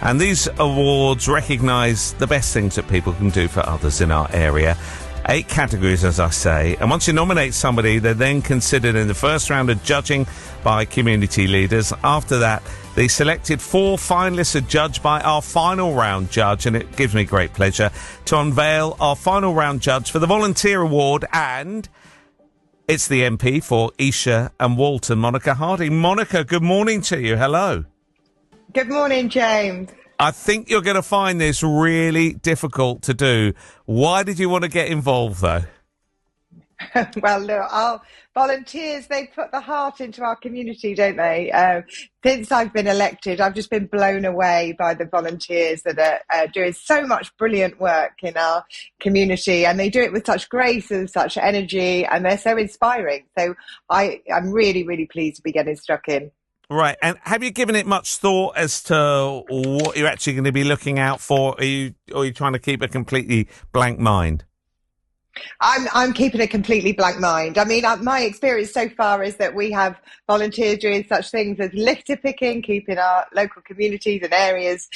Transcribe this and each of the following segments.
And these awards recognise the best things that people can do for others in our area. 8 categories, as I say. And once you nominate somebody, they're then considered in the first round of judging by community leaders. After that, the selected 4 finalists are judged by our final round judge, and it gives me great pleasure to unveil our final round judge for the Volunteer Award, and it's the MP for Esher and Walton, Monica Harding. Monica, good morning to you. Hello. Good morning, James. I think you're going to find this really difficult to do. Why did you want to get involved, though? Well, look, our volunteers, they put the heart into our community, don't they? Since I've been elected, I've just been blown away by the volunteers that are doing so much brilliant work in our community, and they do it with such grace and such energy, and they're so inspiring. So I'm really, really pleased to be getting stuck in. Right, and have you given it much thought as to what you're actually going to be looking out for? Or are you trying to keep a completely blank mind? I'm keeping a completely blank mind. I mean, my experience so far is that we have volunteers doing such things as litter picking, keeping our local communities and areas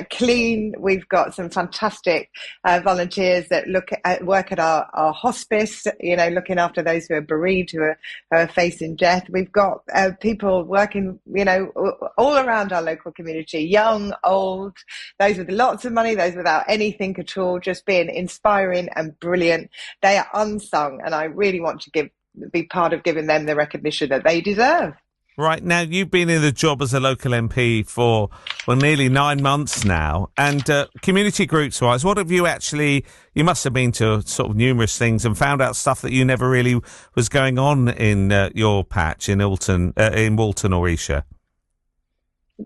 clean. We've got some fantastic volunteers that work at our hospice, looking after those who are bereaved, who are facing death. We've got people working, all around our local community, young, old, those with lots of money, those without anything at all, just being inspiring and brilliant. They are unsung, and I really want to be part of giving them the recognition that they deserve. Right, now you've been in the job as a local MP for nearly 9 months now, and community groups wise, what have you you must have been to sort of numerous things and found out stuff that you never really was going on in your patch in Walton or Esher.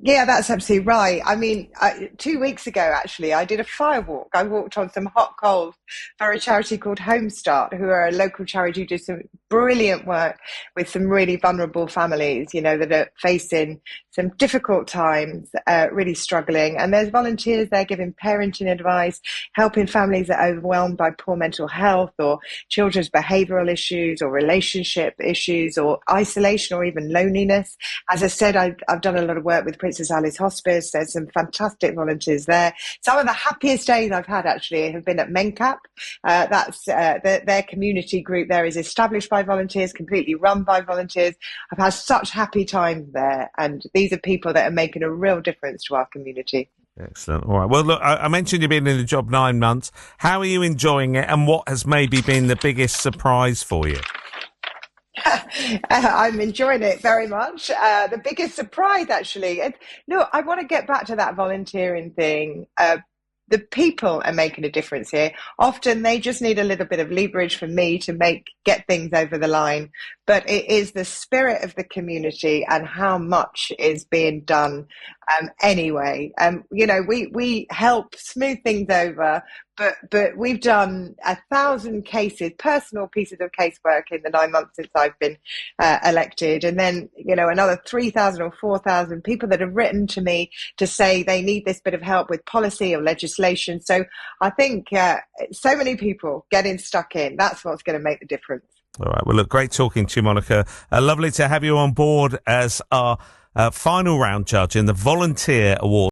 Yeah, that's absolutely right. I mean, 2 weeks ago, actually, I did a fire walk. I walked on some hot coals for a charity called Home Start, who are a local charity who do some brilliant work with some really vulnerable families, that are facing some difficult times, really struggling. And there's volunteers there giving parenting advice, helping families that are overwhelmed by poor mental health or children's behavioural issues or relationship issues or isolation or even loneliness. As I said, I've done a lot of work with Princess Alice Hospice. There's some fantastic volunteers there. Some of the happiest days I've had actually have been at Mencap. That's their community group there is established by volunteers, completely run by volunteers. I've had such happy times there, and these are people that are making a real difference to our community. Excellent. All right. Well, look, I mentioned you've been in the job 9 months. How are you enjoying it, and what has maybe been the biggest surprise for you? I'm enjoying it very much. The biggest surprise, actually. Look, I want to get back to that volunteering thing. The people are making a difference here. Often they just need a little bit of leverage from me to get things over the line. But it is the spirit of the community and how much is being done anyway. We help smooth things over, but we've done 1,000 cases, personal pieces of casework in the 9 months since I've been elected. And then, another 3,000 or 4,000 people that have written to me to say they need this bit of help with policy or legislation. So I think so many people getting stuck in, that's what's going to make the difference. All right. Well, look, great talking to you, Monica. Lovely to have you on board as our final round judge in the Volunteer Award.